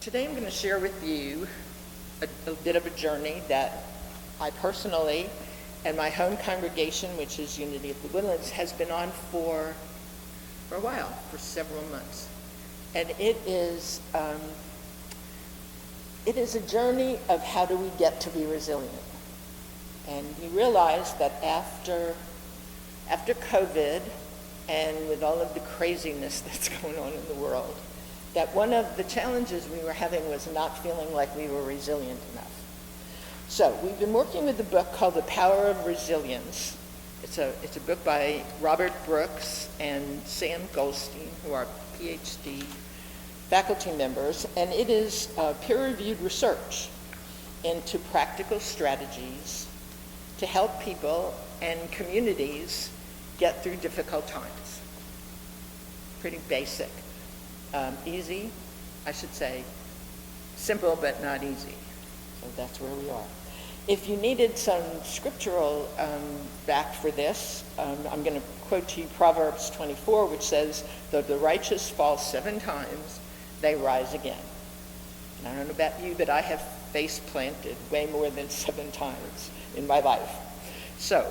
Today I'm going to share with you a bit of a journey that I personally and my home congregation, which is Unity of the Woodlands, has been on for a while, for several months. And it is a journey of how do we get to be resilient. And we realized that after COVID and with all of the craziness that's going on in the world, that one of the challenges we were having was not feeling like we were resilient enough. So we've been working with a book called The Power of Resilience. It's a book by Robert Brooks and Sam Goldstein, who are PhD faculty members, and it is peer-reviewed research into practical strategies to help people and communities get through difficult times. Pretty basic. Easy, I should say, simple but not easy. So that's where we are. If you needed some scriptural back for this, I'm going to quote to you Proverbs 24, which says, "Though the righteous fall 7 times, they rise again." And I don't know about you, but I have face planted way more than 7 times in my life. So,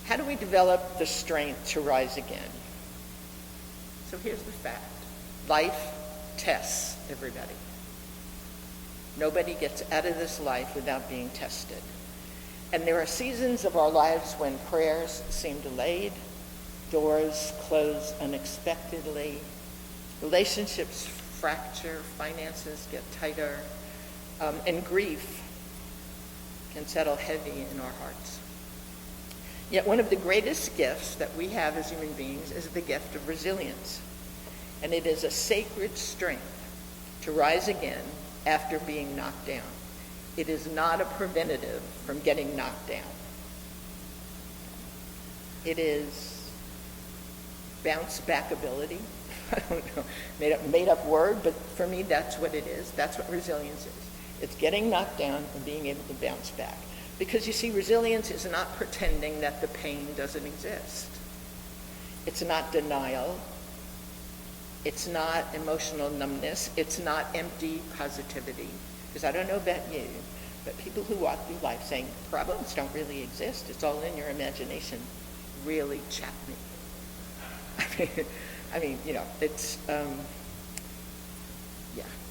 how do we develop the strength to rise again? So here's the fact. Life tests everybody. Nobody gets out of this life without being tested. And there are seasons of our lives when prayers seem delayed, doors close unexpectedly, relationships fracture, finances get tighter, and grief can settle heavy in our hearts. Yet one of the greatest gifts that we have as human beings is the gift of resilience. And it is a sacred strength to rise again after being knocked down. It is not a preventative from getting knocked down. It is bounce back ability. I don't know, made up word, but for me that's what it is. That's what resilience is. It's getting knocked down and being able to bounce back. Because you see, resilience is not pretending that the pain doesn't exist. It's not denial. It's not emotional numbness. It's not empty positivity. Because I don't know about you, but people who walk through life saying problems don't really exist, it's all in your imagination, really chap me. I mean, it's,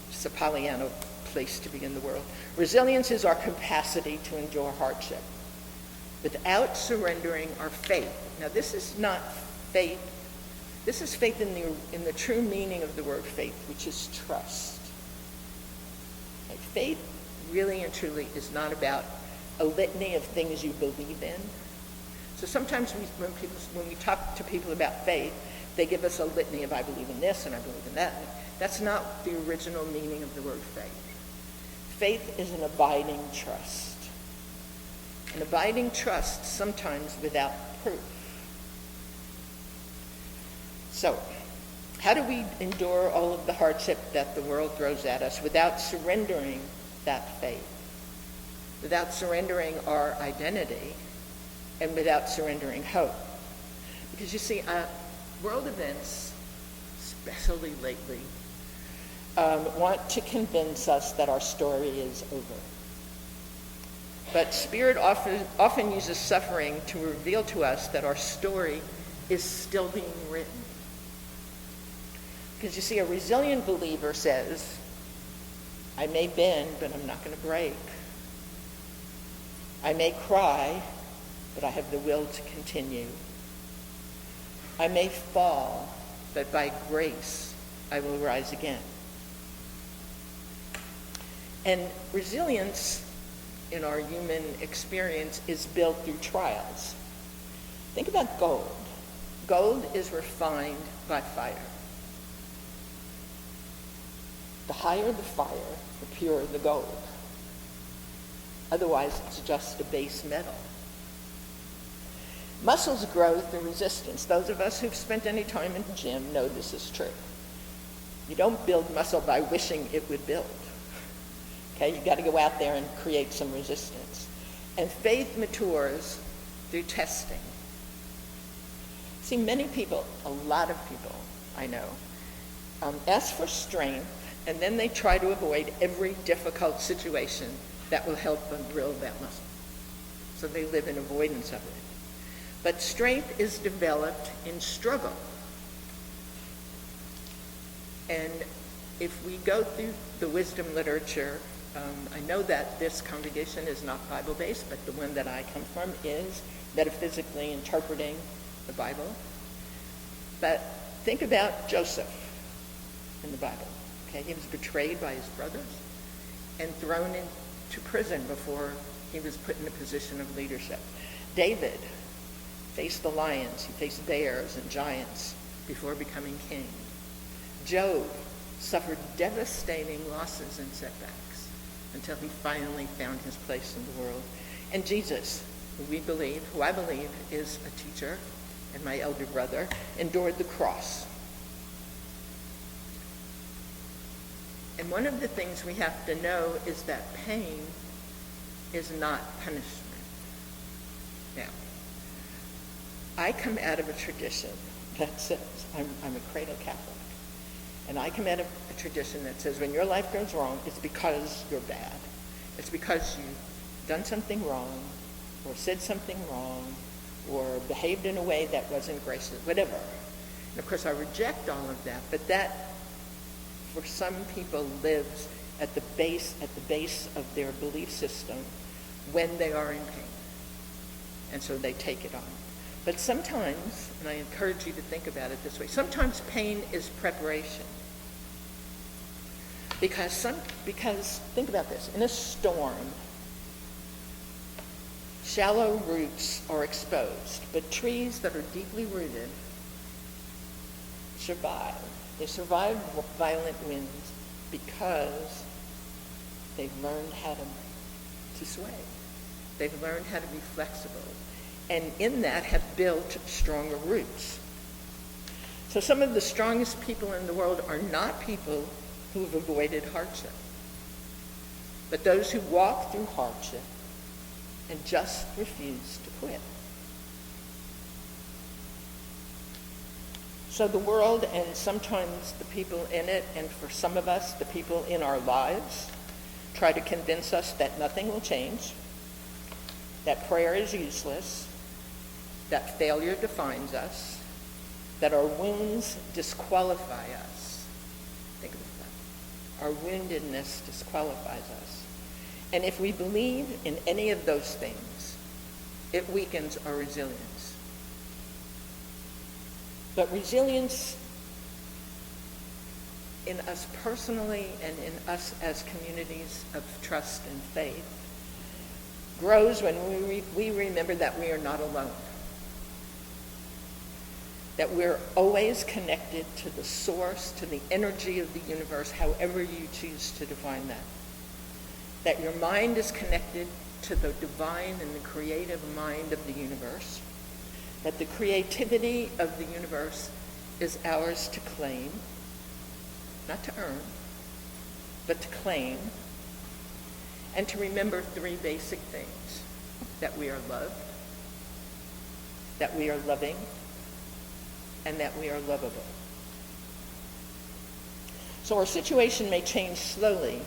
just a Pollyanna place to be in the world. Resilience is our capacity to endure hardship without surrendering our faith. Now, this is not faith. This is faith in the true meaning of the word faith, which is trust. Okay, faith really and truly is not about a litany of things you believe in. So sometimes when we talk to people about faith, they give us a litany of I believe in this and I believe in that. That's not the original meaning of the word faith. Faith is an abiding trust. An abiding trust, sometimes without proof. So, how do we endure all of the hardship that the world throws at us without surrendering that faith? Without surrendering our identity and without surrendering hope? Because you see, world events, especially lately, want to convince us that our story is over. But Spirit often uses suffering to reveal to us that our story is still being written. Because you see, a resilient believer says, I may bend, but I'm not going to break. I may cry, but I have the will to continue. I may fall, but by grace I will rise again. And resilience in our human experience is built through trials. Think about gold. Gold is refined by fire. The higher the fire, the purer the gold. Otherwise, it's just a base metal. Muscles grow through resistance. Those of us who've spent any time in the gym know this is true. You don't build muscle by wishing it would build. Okay, you've got to go out there and create some resistance. And faith matures through testing. See, many people, a lot of people I know, ask for strength And then they try to avoid every difficult situation that will help them build that muscle. So they live in avoidance of it. But strength is developed in struggle. And if we go through the wisdom literature, I know that this congregation is not Bible-based, but the one that I come from is metaphysically interpreting the Bible. But think about Joseph in the Bible. Okay, he was betrayed by his brothers and thrown into prison before he was put in a position of leadership. David faced the lions, he faced bears and giants before becoming king. Job suffered devastating losses and setbacks until he finally found his place in the world. And Jesus, who I believe is a teacher and my elder brother, endured the cross. And one of the things we have to know is that pain is not punishment. Now, I come out of a tradition that says, I'm a cradle Catholic, and I come out of a tradition that says when your life goes wrong, it's because you're bad. It's because you've done something wrong, or said something wrong, or behaved in a way that wasn't gracious, whatever. And of course I reject all of that, but that for some people lives at the base of their belief system when they are in pain. And so they take it on. But sometimes, and I encourage you to think about it this way, sometimes pain is preparation. Because think about this, in a storm, shallow roots are exposed, but trees that are deeply rooted survive. They survive violent winds because they've learned how to sway. They've learned how to be flexible. And in that have built stronger roots. So some of the strongest people in the world are not people who have avoided hardship, but those who walk through hardship and just refuse to quit. So the world, and sometimes the people in it, and for some of us, the people in our lives, try to convince us that nothing will change, that prayer is useless, that failure defines us, that our wounds disqualify us. Think about that. Our woundedness disqualifies us. And if we believe in any of those things, it weakens our resilience. But resilience in us personally and in us as communities of trust and faith grows when we remember that we are not alone. That we're always connected to the source, to the energy of the universe, however you choose to define that. That your mind is connected to the divine and the creative mind of the universe. That the creativity of the universe is ours to claim, not to earn, but to claim, and to remember three basic things: that we are loved, that we are loving, and that we are lovable. So our situation may change slowly,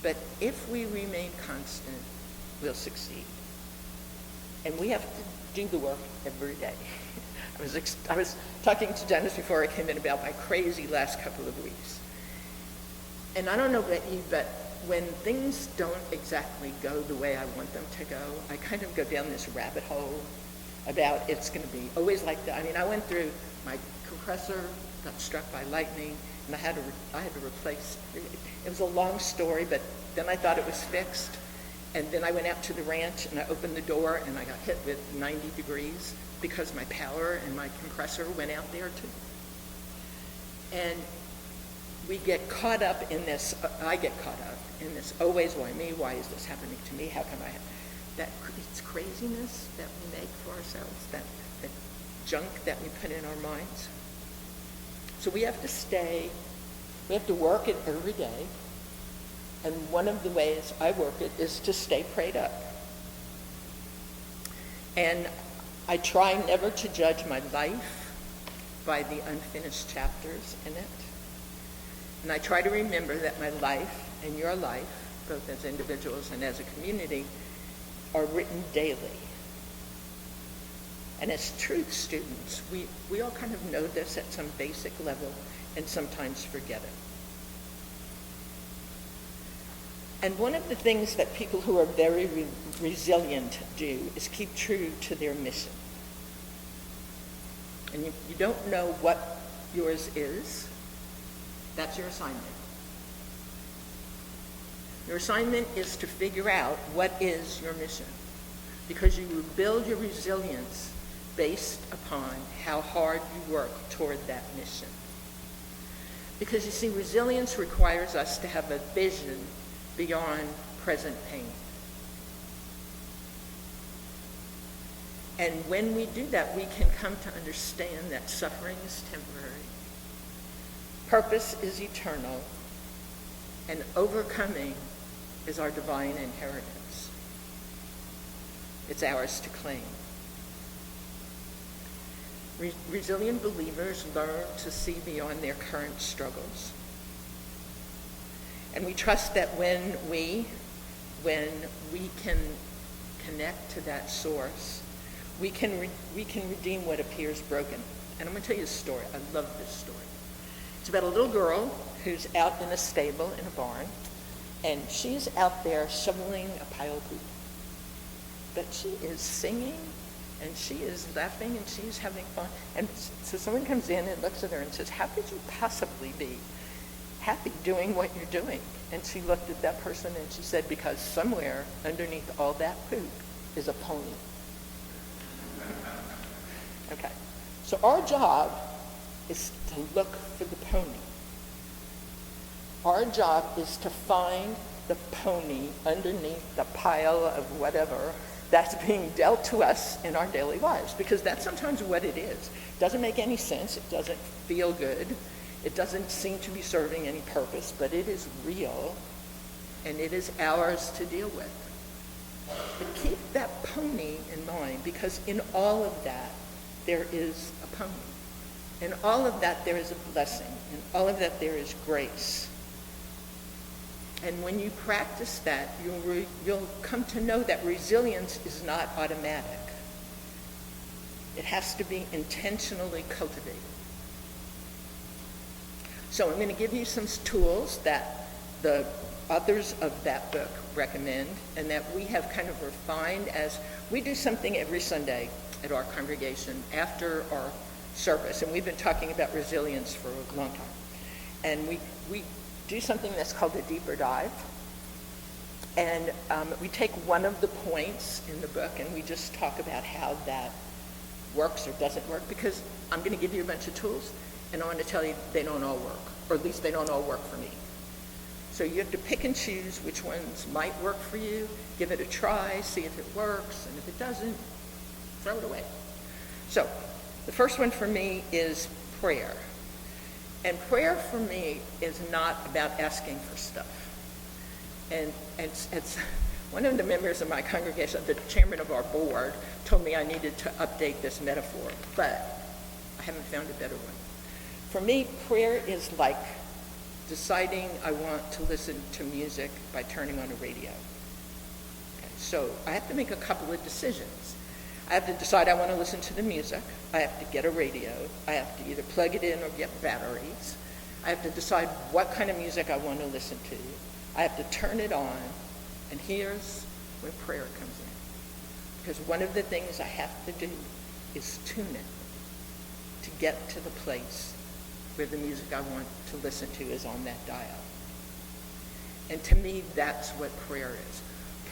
but if we remain constant, we'll succeed. And we have to do the work every day. I was talking to Dennis before I came in about my crazy last couple of weeks. And I don't know about you, but when things don't exactly go the way I want them to go, I kind of go down this rabbit hole about it's going to be always like that. I mean, I went through, my compressor got struck by lightning, and I had to replace. It was a long story, but then I thought it was fixed. And then I went out to the ranch and I opened the door and I got hit with 90 degrees because my power and my compressor went out there too. And we get caught up in this, I get caught up in this, always why me, why is this happening to me, how come I have, that it's craziness that we make for ourselves, that junk that we put in our minds. So we have to work it every day. And one of the ways I work it is to stay prayed up. And I try never to judge my life by the unfinished chapters in it. And I try to remember that my life and your life, both as individuals and as a community, are written daily. And as truth students, we all kind of know this at some basic level and sometimes forget it. And one of the things that people who are very resilient do is keep true to their mission. And you don't know what yours is. That's your assignment. Your assignment is to figure out what is your mission, because you will build your resilience based upon how hard you work toward that mission. Because you see, resilience requires us to have a vision beyond present pain. And when we do that, we can come to understand that suffering is temporary, purpose is eternal, and overcoming is our divine inheritance. It's ours to claim. Resilient believers learn to see beyond their current struggles. And we trust that when we can connect to that source, we can redeem what appears broken. And I'm going to tell you a story. I love this story. It's about a little girl who's out in a stable in a barn, and she's out there shoveling a pile of poop. But she is singing, and she is laughing, and she's having fun. And so someone comes in and looks at her and says, "How could you possibly be happy doing what you're doing?" And she looked at that person and she said, "Because somewhere underneath all that poop is a pony." Okay, so our job is to look for the pony. Our job is to find the pony underneath the pile of whatever that's being dealt to us in our daily lives, because that's sometimes what it is. It doesn't make any sense. It doesn't feel good. It doesn't seem to be serving any purpose, but it is real, and it is ours to deal with. But keep that pony in mind, because in all of that, there is a pony. In all of that, there is a blessing. In all of that, there is grace. And when you practice that, you'll come to know that resilience is not automatic. It has to be intentionally cultivated. So I'm going to give you some tools that the authors of that book recommend, and that we have kind of refined as we do something every Sunday at our congregation after our service. And we've been talking about resilience for a long time. And we do something that's called a deeper dive. And we take one of the points in the book and we just talk about how that works or doesn't work, because I'm going to give you a bunch of tools and I want to tell you they don't all work, or at least they don't all work for me. So you have to pick and choose which ones might work for you, give it a try, see if it works, and if it doesn't, throw it away. So the first one for me is prayer. And prayer for me is not about asking for stuff. And it's one of the members of my congregation, the chairman of our board, told me I needed to update this metaphor, but I haven't found a better one. For me, prayer is like deciding I want to listen to music by turning on a radio. Okay, so I have to make a couple of decisions. I have to decide I want to listen to the music. I have to get a radio. I have to either plug it in or get batteries. I have to decide what kind of music I want to listen to. I have to turn it on, and here's where prayer comes in. Because one of the things I have to do is tune it to get to the place where the music I want to listen to is on that dial. And to me, that's what prayer is.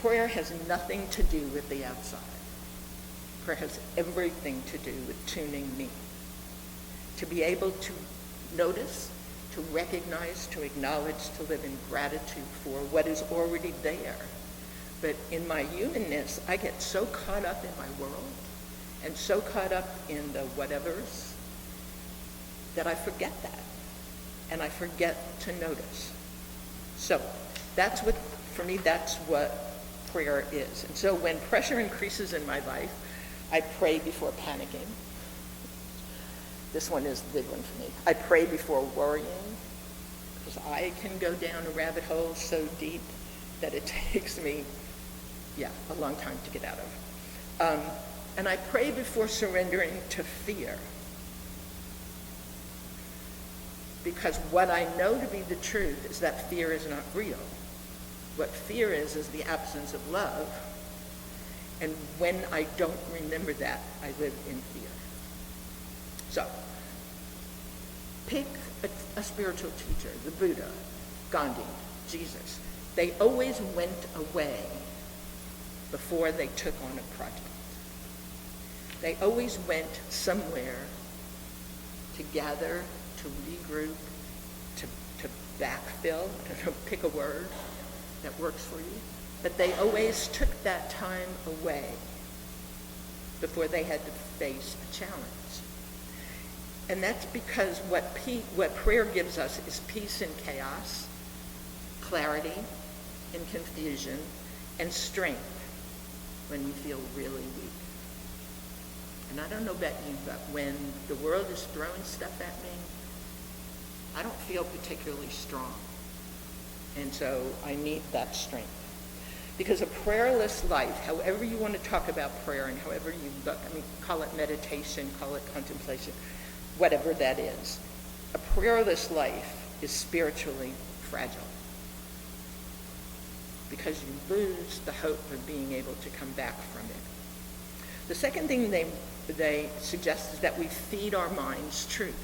Prayer has nothing to do with the outside. Prayer has everything to do with tuning me. To be able to notice, to recognize, to acknowledge, to live in gratitude for what is already there. But in my humanness, I get so caught up in my world and so caught up in the whatevers that I forget that. And I forget to notice. So that's what, for me, that's what prayer is. And so when pressure increases in my life, I pray before panicking. This one is the big one for me. I pray before worrying, because I can go down a rabbit hole so deep that it takes me, a long time to get out of. And I pray before surrendering to fear. Because what I know to be the truth is that fear is not real. What fear is the absence of love. And when I don't remember that, I live in fear. So, pick a spiritual teacher, the Buddha, Gandhi, Jesus. They always went away before they took on a project. They always went somewhere to gather, to regroup, to backfill, to pick a word that works for you. But they always took that time away before they had to face a challenge. And that's because what prayer gives us is peace in chaos, clarity in confusion, and strength when we feel really weak. And I don't know about you, but when the world is throwing stuff at me, I don't feel particularly strong. And so I need that strength. Because a prayerless life, however you want to talk about prayer and however you look, call it meditation, call it contemplation, whatever that is, a prayerless life is spiritually fragile. Because you lose the hope of being able to come back from it. The second thing they suggest is that we feed our minds truth.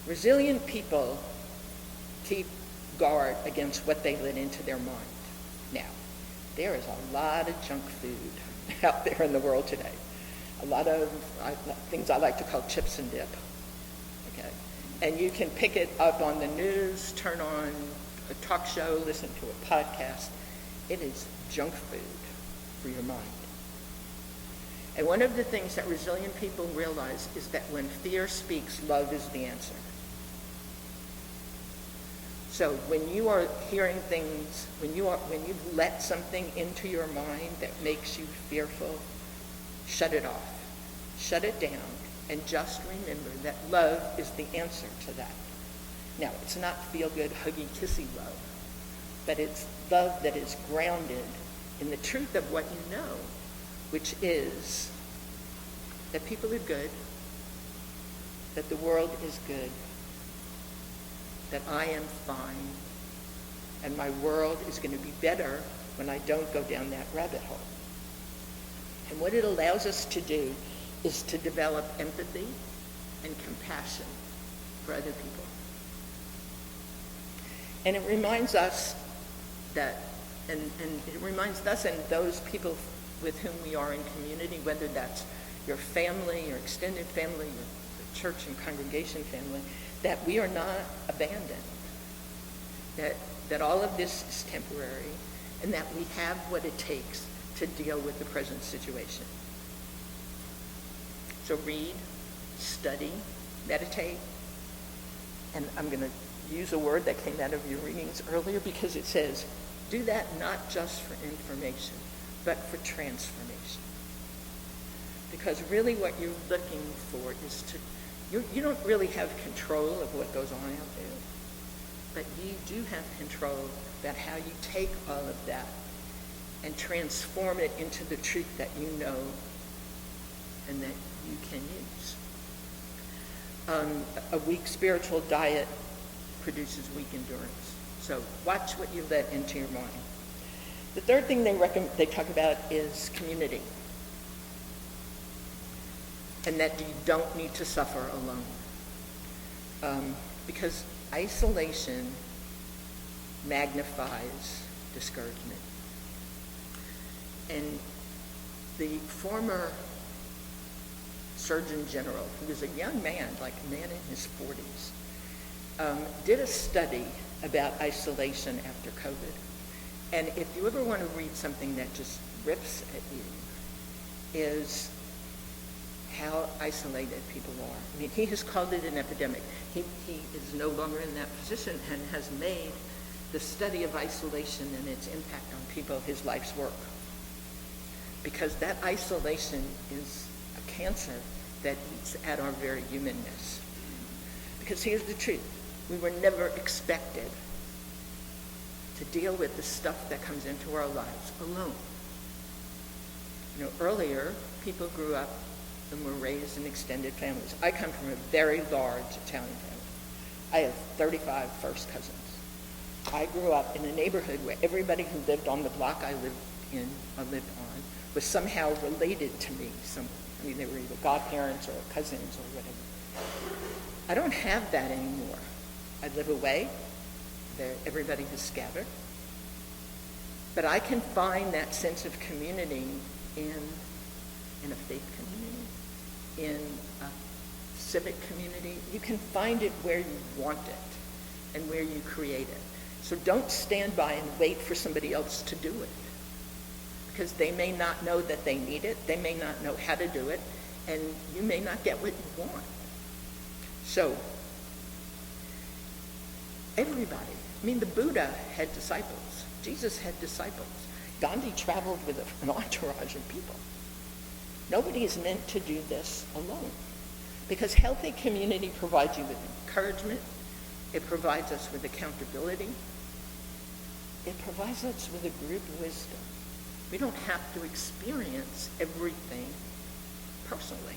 Resilient people keep guard against what they let into their mind. Now, there is a lot of junk food out there in the world today. A lot of things I like to call chips and dip. Okay? And you can pick it up on the news, turn on a talk show, listen to a podcast. It is junk food for your mind. And one of the things that resilient people realize is that when fear speaks, love is the answer. So when you are hearing things, when you've let something into your mind that makes you fearful, shut it off. Shut it down, and just remember that love is the answer to that. Now, it's not feel-good, huggy, kissy love, but it's love that is grounded in the truth of what you know, which is that people are good, that the world is good, that I am fine, and my world is going to be better when I don't go down that rabbit hole. And what it allows us to do is to develop empathy and compassion for other people. And it reminds us that, and it reminds us and those people with whom we are in community, whether that's your family, your extended family, your church and congregation family, that we are not abandoned, that all of this is temporary, and that we have what it takes to deal with the present situation. So read, study, meditate, and I'm going to use a word that came out of your readings earlier because it says, do that not just for information, but for transformation. Because really what you're looking for is you don't really have control of what goes on out there, but you do have control about how you take all of that and transform it into the truth that you know and that you can use. A weak spiritual diet produces weak endurance. So watch what you let into your mind. The third thing they talk about is community. And that you don't need to suffer alone. Because isolation magnifies discouragement. And the former Surgeon General, who was a young man, like a man in his 40s, did a study about isolation after COVID. And if you ever want to read something that just rips at you, is how isolated people are. I mean, he has called it an epidemic. He is no longer in that position and has made the study of isolation and its impact on people his life's work. Because that isolation is a cancer that eats at our very humanness. Because here's the truth. We were never expected to deal with the stuff that comes into our lives alone. Earlier, people grew up and were raised in extended families. I come from a very large Italian family. I have 35 first cousins. I grew up in a neighborhood where everybody who lived on the block I lived on was somehow related to me. They were either godparents or cousins or whatever. I don't have that anymore. I live away. Everybody has scattered. But I can find that sense of community in a faith community, in a civic community. You can find it where you want it and where you create it. So don't stand by and wait for somebody else to do it, because they may not know that they need it, they may not know how to do it, and you may not get what you want. So, everybody, the Buddha had disciples, Jesus had disciples, Gandhi traveled with an entourage of people. Nobody is meant to do this alone, because healthy community provides you with encouragement, it provides us with accountability, it provides us with a group wisdom. We don't have to experience everything personally.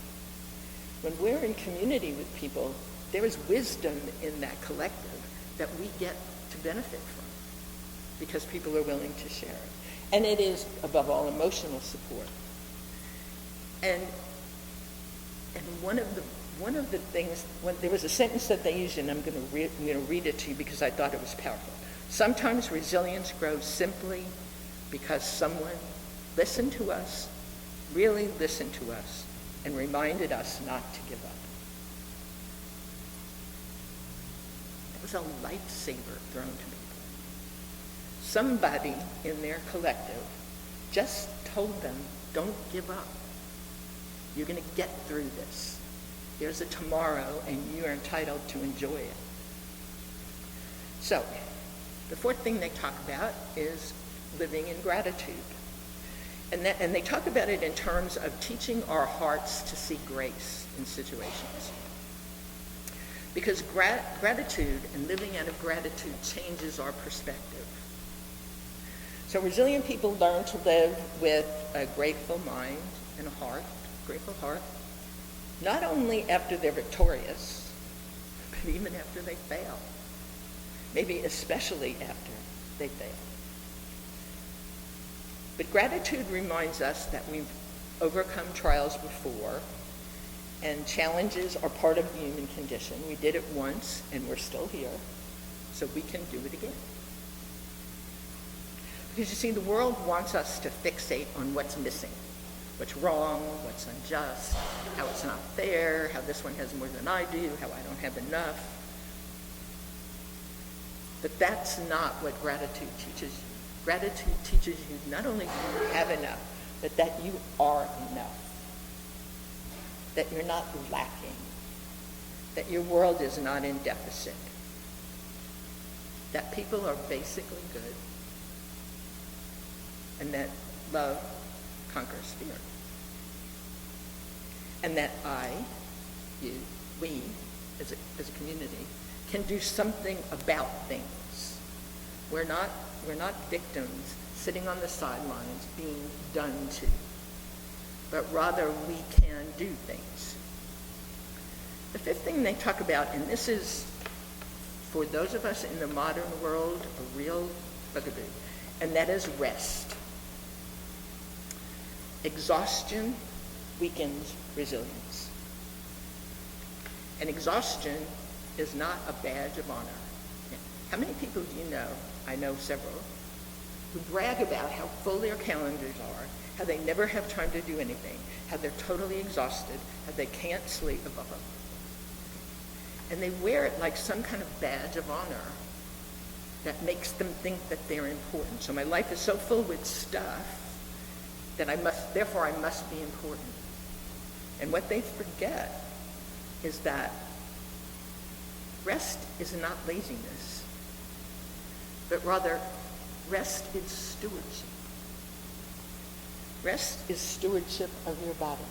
When we're in community with people, there is wisdom in that collective that we get to benefit from because people are willing to share it. And it is, above all, emotional support. And one of the things, there was a sentence that they used, and I'm going to read it to you because I thought it was powerful. Sometimes resilience grows simply because someone listened to us, really listened to us, and reminded us not to give up. That was a lifesaver thrown to people. Somebody in their collective just told them, don't give up. You're going to get through this. There's a tomorrow, and you are entitled to enjoy it. So, the fourth thing they talk about is living in gratitude. And they talk about it in terms of teaching our hearts to see grace in situations. Because gratitude and living out of gratitude changes our perspective. So resilient people learn to live with a grateful mind and a grateful heart, not only after they're victorious, but even after they fail. Maybe especially after they fail. But gratitude reminds us that we've overcome trials before, and challenges are part of the human condition. We did it once, and we're still here, so we can do it again. Because you see, the world wants us to fixate on what's missing, what's wrong, what's unjust, how it's not fair, how this one has more than I do, how I don't have enough. But that's not what gratitude teaches you. Gratitude teaches you not only do you have enough, but that you are enough. That you're not lacking. That your world is not in deficit. That people are basically good. And that love conquers fear. And that we, as a community, can do something about things. We're not victims sitting on the sidelines being done to, but rather we can do things. The fifth thing they talk about, and this is, for those of us in the modern world, a real bugaboo, and that is rest. Exhaustion weakens resilience. And exhaustion is not a badge of honor. How many people do you know, I know several, who brag about how full their calendars are, how they never have time to do anything, how they're totally exhausted, how they can't sleep above. And they wear it like some kind of badge of honor that makes them think that they're important. So my life is so full with stuff that therefore I must be important. And what they forget is that rest is not laziness, but rather rest is stewardship. Rest is stewardship of your body.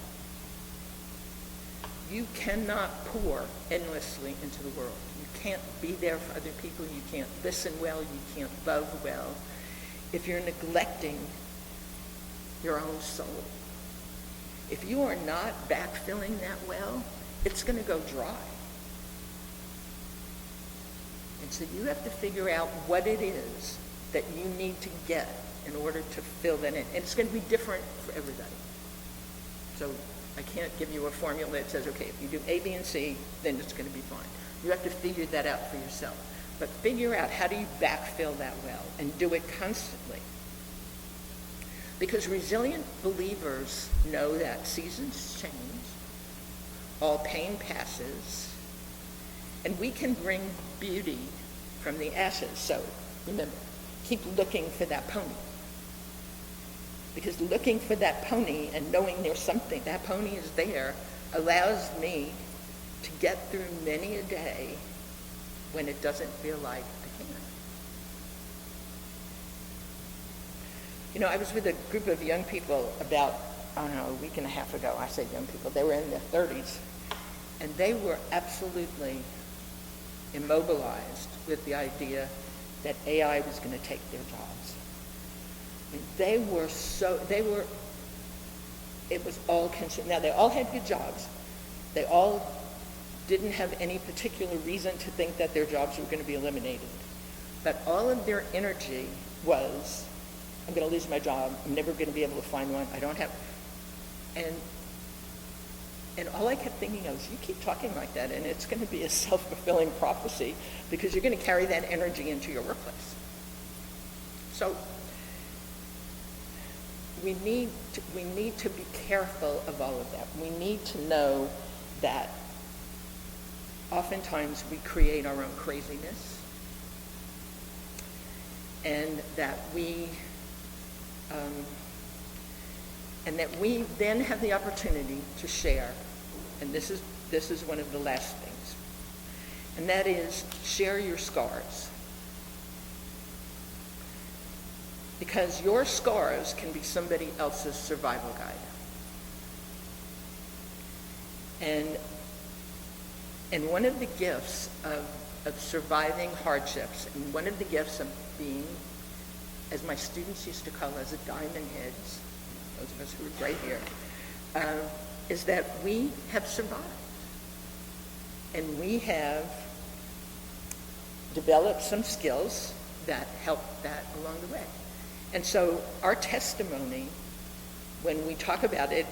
You cannot pour endlessly into the world. You can't be there for other people, you can't listen well, you can't love well, if you're neglecting your own soul. If you are not backfilling that well, it's going to go dry. And so you have to figure out what it is that you need to get in order to fill that in. And it's going to be different for everybody. So I can't give you a formula that says, okay, if you do A, B, and C, then it's going to be fine. You have to figure that out for yourself. But figure out how do you backfill that well and do it constantly. Because resilient believers know that seasons change, all pain passes, and we can bring beauty from the ashes. So remember, keep looking for that pony. Because looking for that pony and knowing there's something, that pony is there, allows me to get through many a day when it doesn't feel like I can. You know, I was with a group of young people about, I don't know, a week and a half ago. I say young people, they were in their 30s. And they were absolutely immobilized with the idea that AI was going to take their jobs. I mean, it was all consumed. Now, they all had good jobs. They all didn't have any particular reason to think that their jobs were going to be eliminated. But all of their energy was, I'm going to lose my job. I'm never going to be able to find one. I don't have, and all I kept thinking was, you keep talking like that, and it's going to be a self-fulfilling prophecy because you're going to carry that energy into your workplace. So we need to be careful of all of that. We need to know that oftentimes we create our own craziness, and that we then have the opportunity to share. And this is one of the last things, and that is share your scars. Because your scars can be somebody else's survival guide. And one of the gifts of surviving hardships, and one of the gifts of being, as my students used to call us, diamond heads, those of us who are gray here, is that we have survived. And we have developed some skills that help that along the way. And so our testimony, when we talk about it,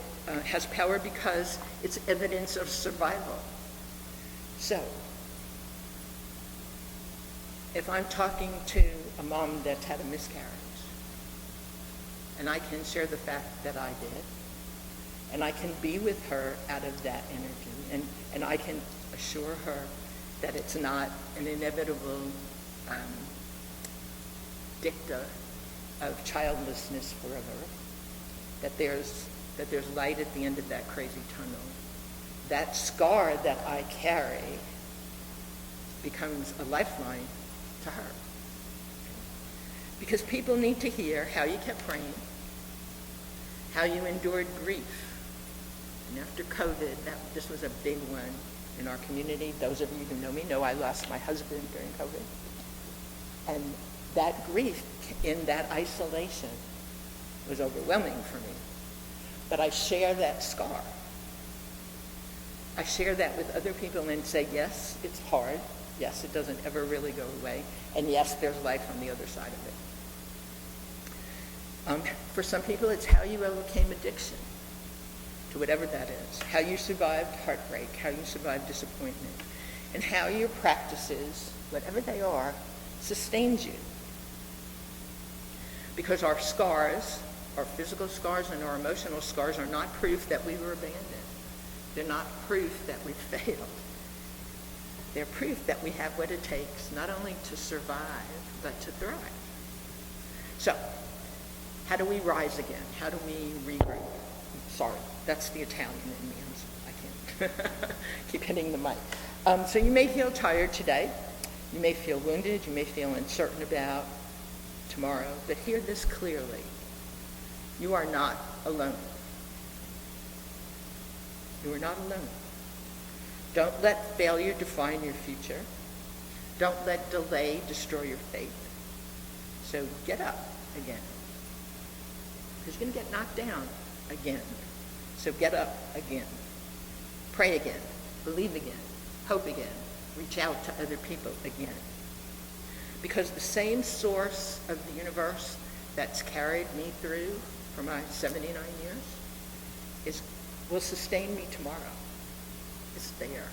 has power because it's evidence of survival. So, if I'm talking to a mom that's had a miscarriage, and I can share the fact that I did, and I can be with her out of that energy, and I can assure her that it's not an inevitable dicta of childlessness forever, that there's light at the end of that crazy tunnel. That scar that I carry becomes a lifeline to her. Because people need to hear how you kept praying, how you endured grief. And after COVID, this was a big one in our community. Those of you who know me know I lost my husband during COVID. And that grief in that isolation was overwhelming for me. But I share that scar. I share that with other people and say, yes, it's hard. Yes, it doesn't ever really go away. And yes, there's life on the other side of it. For some people, it's how you overcame addiction to whatever that is, how you survived heartbreak, how you survived disappointment, and how your practices, whatever they are, sustains you. Because our scars, our physical scars and our emotional scars, are not proof that we were abandoned. They're not proof that we failed. They're proof that we have what it takes not only to survive, but to thrive. So, how do we rise again? How do we regroup? Sorry, that's the Italian in me. I can't keep hitting the mic. So you may feel tired today. You may feel wounded. You may feel uncertain about tomorrow. But hear this clearly. You are not alone. You are not alone. Don't let failure define your future. Don't let delay destroy your faith. So get up again. Because you're going to get knocked down again. So get up again. Pray again. Believe again. Hope again. Reach out to other people again. Because the same source of the universe that's carried me through for my 79 years will sustain me tomorrow. It's there.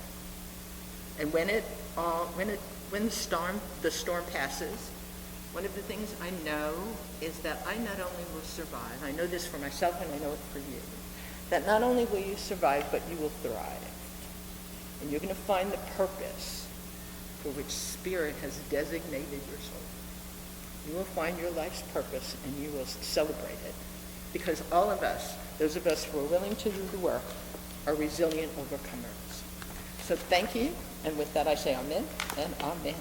And when the storm passes, one of the things I know is that I not only will survive, I know this for myself and I know it for you, that not only will you survive, but you will thrive. And you're going to find the purpose for which Spirit has designated your soul. You will find your life's purpose and you will celebrate it. Because all of us, those of us who are willing to do the work, are resilient overcomers. So thank you. And with that I say amen and amen.